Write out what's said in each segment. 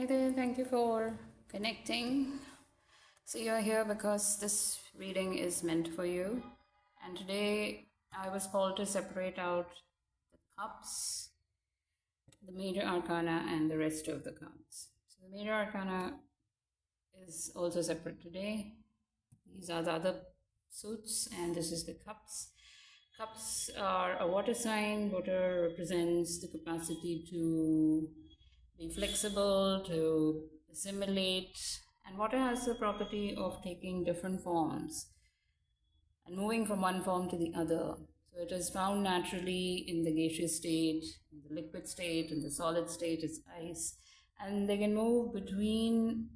Hi there, thank you for connecting. So, you're here because this reading is meant for you. And today I was called to separate out the cups, the major arcana, and the rest of the cards. So, the major arcana is also separate today. These are the other suits, and this is the cups. Cups are a water sign. Water represents the capacity to be flexible, to assimilate, and water has the property of taking different forms and moving from one form to the other. So it is found naturally in the gaseous state, in the liquid state, in the solid state, it's ice, and they can move between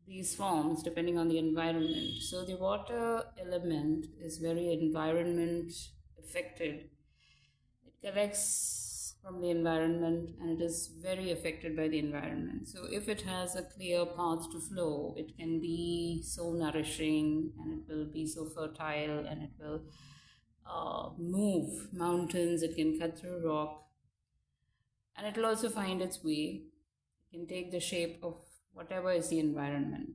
these forms depending on the environment. So the water element is very environment affected. It collects from the environment and it is very affected by the environment. So if it has a clear path to flow, it can be so nourishing and it will be so fertile and it will move mountains, it can cut through rock, and it will also find its way. It can take the shape of whatever is the environment.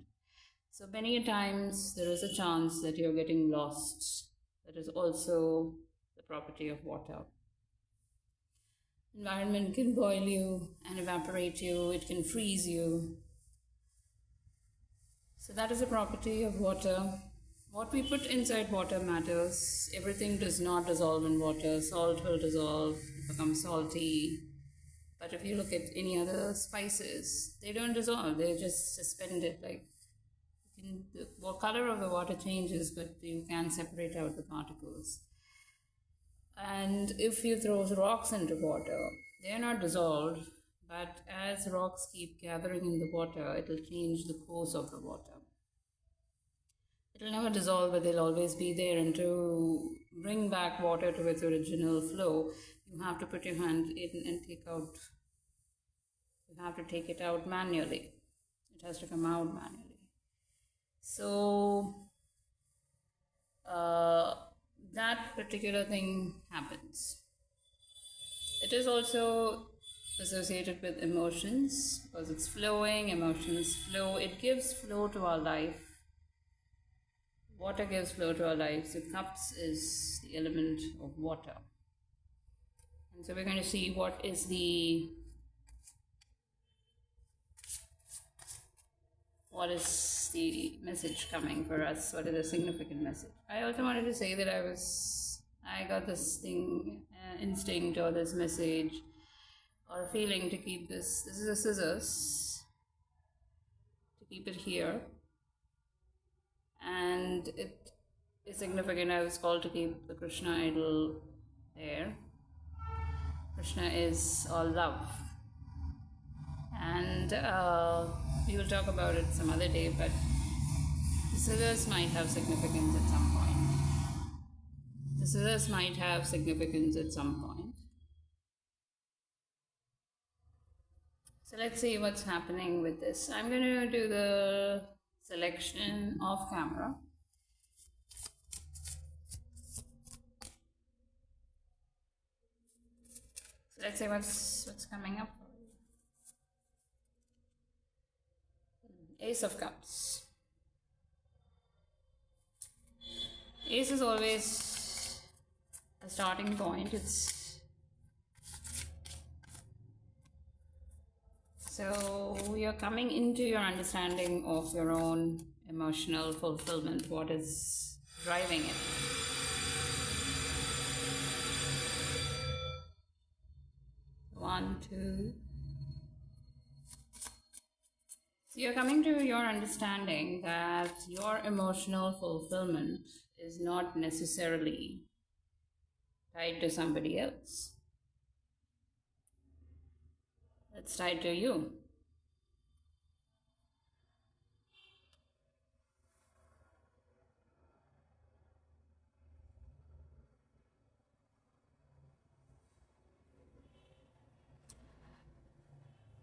So many times there is a chance that you're getting lost. That is also the property of water. Environment can boil you and evaporate you, it can freeze you. So that is a property of water. What we put inside water matters. Everything does not dissolve in water. Salt will dissolve, become salty. But if you look at any other spices, they don't dissolve, they're just suspended. Like the color of the water changes, but you can separate out the particles. And if you throw rocks into water, they are not dissolved, but as rocks keep gathering in the water, it will change the course of the water. It will never dissolve, but they'll always be there. And to bring back water to its original flow, you have to put your hand in and take out. You have to take it out manually. It has to come out manually. So, that particular thing happens. It is also associated with emotions because it's flowing, emotions flow. It gives flow to our life. Water gives flow to our life. So cups is the element of water. And so we're going to see what is the message coming for us? What is the significant message? I also wanted to say that I got this thing, instinct or this message or feeling to keep this. This is a scissors, to keep it here. And it is significant. I was called to keep the Krishna idol there. Krishna is all love. And we will talk about it some other day, but the scissors might have significance at some point. The scissors might have significance at some point. So let's see what's happening with this. I'm going to do the selection off camera. So let's see what's coming up. Ace of Cups. Ace is always a starting point. So you're coming into your understanding of your own emotional fulfillment. What is driving it? One, two. So you're coming to your understanding that your emotional fulfillment is not necessarily tied to somebody else. It's tied to you.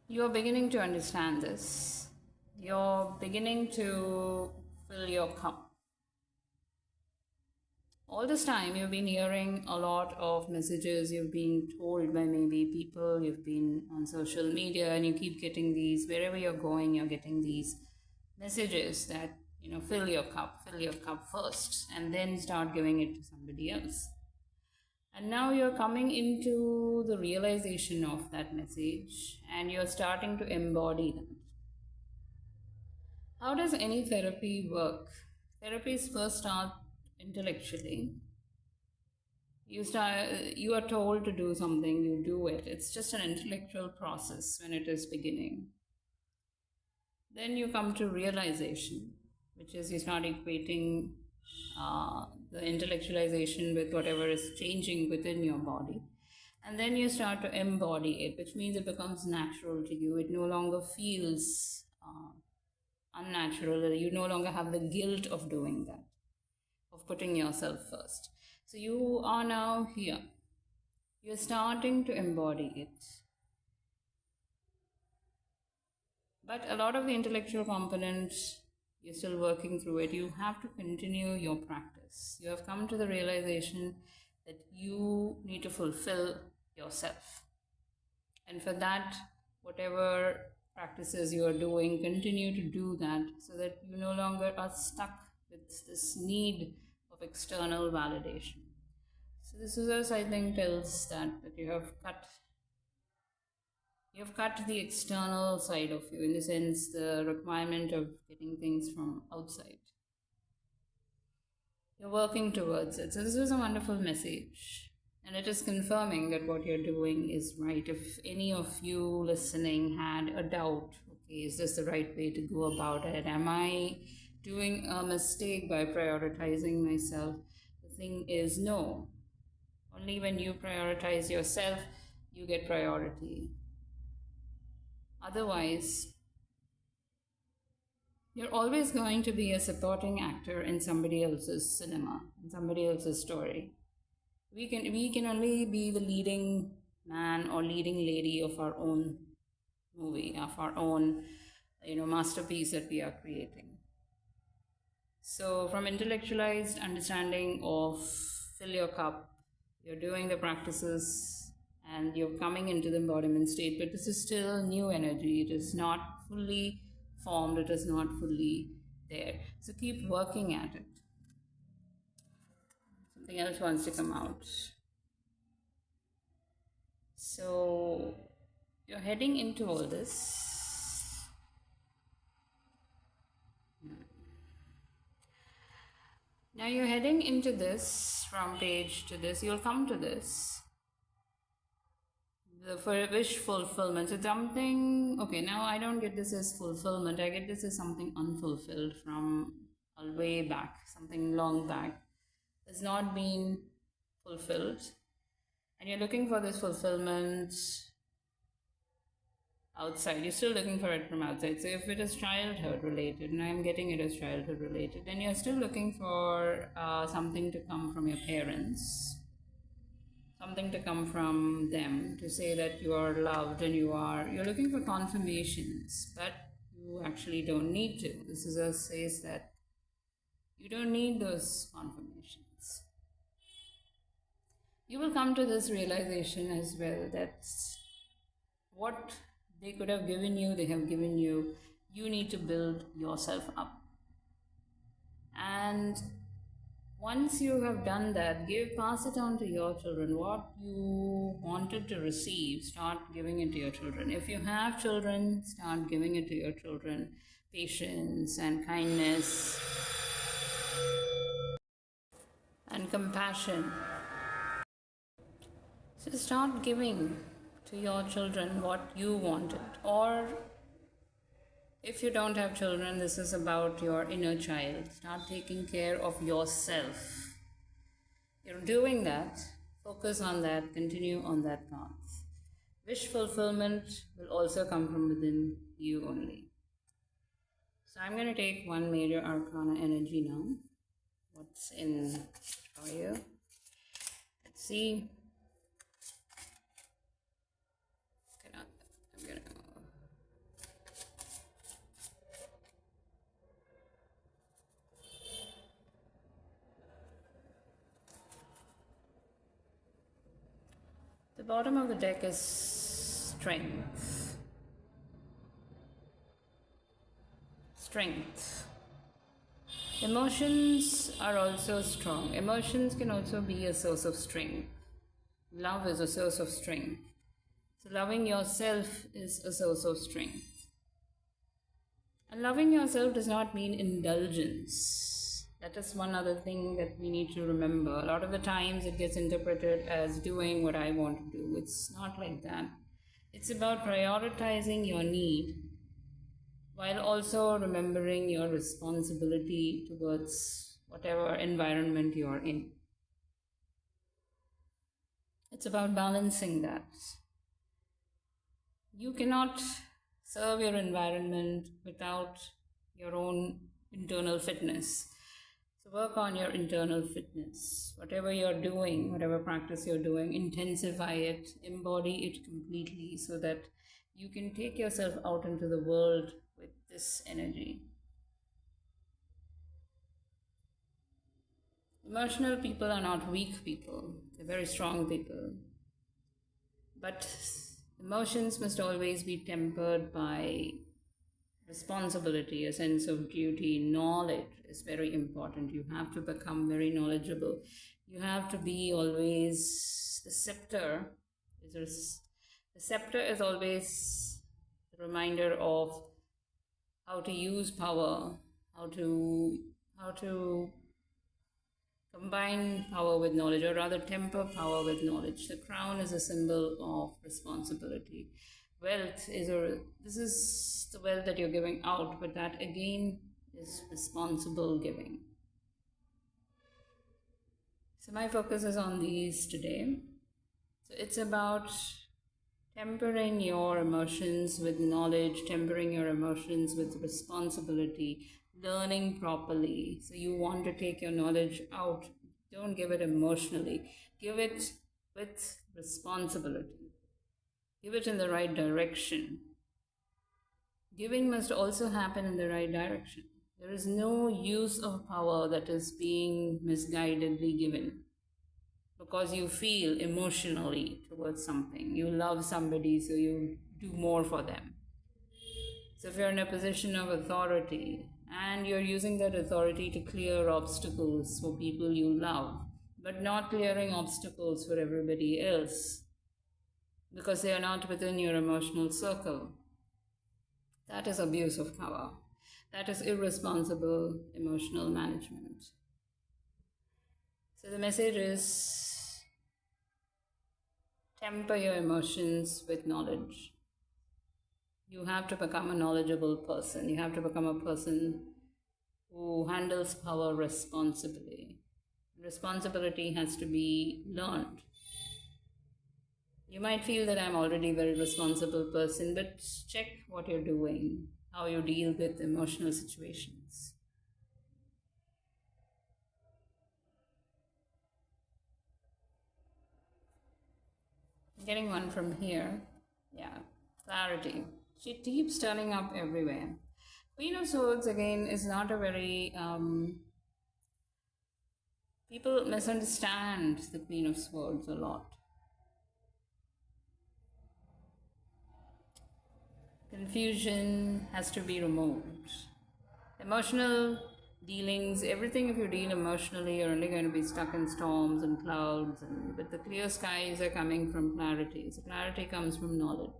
You're beginning to understand this. You're beginning to fill your cup. All this time you've been hearing a lot of messages, you've been told by maybe people, you've been on social media, and you keep getting these, wherever you're going, you're getting these messages that, fill your cup first, and then start giving it to somebody else. And now you're coming into the realization of that message and you're starting to embody that. How does any therapy work? Therapies first start intellectually. You are told to do something, you do it. It's just an intellectual process when it is beginning. Then you come to realization, which is you start equating the intellectualization with whatever is changing within your body. And then you start to embody it, which means it becomes natural to you. It no longer feels unnatural. You no longer have the guilt of doing that, of putting yourself first. So you are now here. You're starting to embody it. But a lot of the intellectual components, you're still working through it. You have to continue your practice. You have come to the realization that you need to fulfill yourself. And for that, whatever practices you are doing, continue to do that so that you no longer are stuck with this need of external validation. So this is, I think, tells that you have cut the external side of you, in the sense the requirement of getting things from outside. You're working towards it. So this was a wonderful message. And it is confirming that what you're doing is right. If any of you listening had a doubt, okay, is this the right way to go about it? Am I doing a mistake by prioritizing myself? The thing is, no. Only when you prioritize yourself, you get priority. Otherwise, you're always going to be a supporting actor in somebody else's cinema, in somebody else's story. We can only be the leading man or leading lady of our own movie, of our own, masterpiece that we are creating. So from intellectualized understanding of fill your cup, you're doing the practices and you're coming into the embodiment state, but this is still new energy. It is not fully formed, it is not fully there. So keep working at it. Something else wants to come out. So you're heading into all this. Now you're heading into this from page to this. You'll come to this. For wish fulfillment. So something, okay, now I don't get this as fulfillment. I get this as something unfulfilled from a way back, something long back. Has not been fulfilled. And you're looking for this fulfillment outside. You're still looking for it from outside. So if it is childhood related, and I'm getting it as childhood related, then you're still looking for something to come from your parents. Something to come from them to say that you are loved and you're looking for confirmations, but you actually don't need to. This is a says that you don't need those confirmations. You will come to this realization as well that what they could have given you, they have given you. You need to build yourself up. And once you have done that, pass it on to your children. What you wanted to receive, start giving it to your children. If you have children, start giving it to your children. Patience and kindness and compassion. So start giving to your children what you wanted. Or if you don't have children, this is about your inner child. Start taking care of yourself. You're doing that. Focus on that. Continue on that path. Wish fulfillment will also come from within you only. So I'm going to take one major arcana energy now. What's in for you? Let's see. I'm going to bottom of the deck is strength. Strength. Emotions are also strong. Emotions can also be a source of strength. Love is a source of strength. So loving yourself is a source of strength. And loving yourself does not mean indulgence. That is one other thing that we need to remember. A lot of the times it gets interpreted as doing what I want to do. It's not like that. It's about prioritizing your need while also remembering your responsibility towards whatever environment you're in. It's about balancing that. You cannot serve your environment without your own internal fitness. So work on your internal fitness. Whatever you're doing, whatever practice you're doing, intensify it, embody it completely so that you can take yourself out into the world with this energy. Emotional people are not weak people, they're very strong people. But emotions must always be tempered by responsibility, a sense of duty. Knowledge is very important. You have to become very knowledgeable. You have to be always the scepter. The scepter is always the reminder of how to use power, how to combine power with knowledge, or rather temper power with knowledge. The crown is a symbol of responsibility. Wealth this is the wealth that you're giving out, but that again is responsible giving. So my focus is on these today. So it's about tempering your emotions with knowledge, tempering your emotions with responsibility, learning properly. So you want to take your knowledge out. Don't give it emotionally. Give it with responsibility. Give it in the right direction. Giving must also happen in the right direction. There is no use of power that is being misguidedly given because you feel emotionally towards something. You love somebody, so you do more for them. So if you're in a position of authority and you're using that authority to clear obstacles for people you love, but not clearing obstacles for everybody else because they are not within your emotional circle, that is abuse of power. That is irresponsible emotional management. So the message is temper your emotions with knowledge. You have to become a knowledgeable person. You have to become a person who handles power responsibly. Responsibility has to be learned. You might feel that I'm already a very responsible person, but check what you're doing, how you deal with emotional situations. I'm getting one from here. Yeah, clarity. She keeps turning up everywhere. Queen of Swords, again, is not a very... people misunderstand the Queen of Swords a lot. Confusion has to be removed. Emotional dealings, everything, if you deal emotionally, you're only going to be stuck in storms and clouds, but the clear skies are coming from clarity. So clarity comes from knowledge.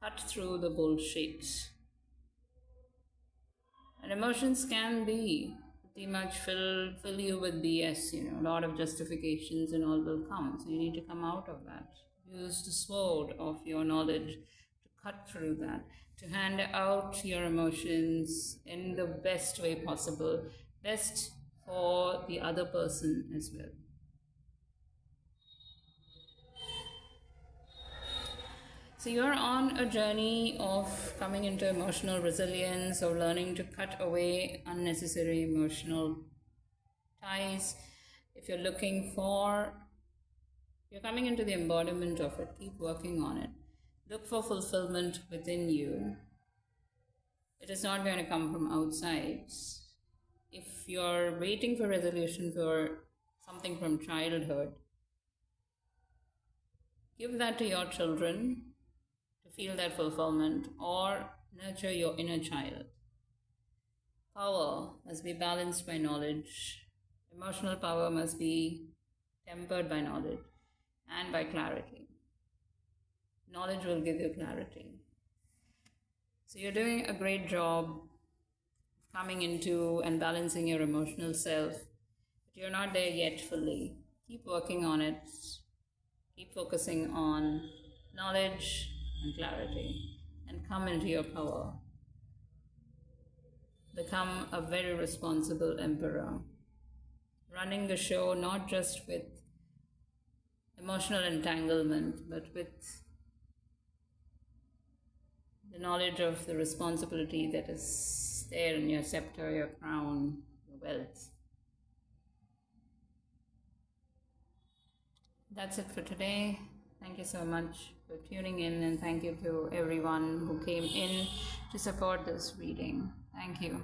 Cut through the bullshit. And emotions can be pretty much fill you with BS, a lot of justifications and all will come. So you need to come out of that. Use the sword of your knowledge to cut through that, to hand out your emotions in the best way possible, best for the other person as well. So you're on a journey of coming into emotional resilience or learning to cut away unnecessary emotional ties. If you're coming into the embodiment of it, keep working on it. Look for fulfillment within you. It is not going to come from outside. If you're waiting for resolution for something from childhood, Give that to your children to feel that fulfillment, or nurture your inner child. Power must be balanced by knowledge. Emotional power must be tempered by knowledge and by clarity. Knowledge will give you clarity. So you're doing a great job coming into and balancing your emotional self, but you're not there yet fully. Keep working on it. Keep focusing on knowledge and clarity, and come into your power. Become a very responsible emperor, running the show not just with emotional entanglement, but with the knowledge of the responsibility that is there in your scepter, your crown, your wealth. That's it for today. Thank you so much for tuning in, and thank you to everyone who came in to support this reading. Thank you.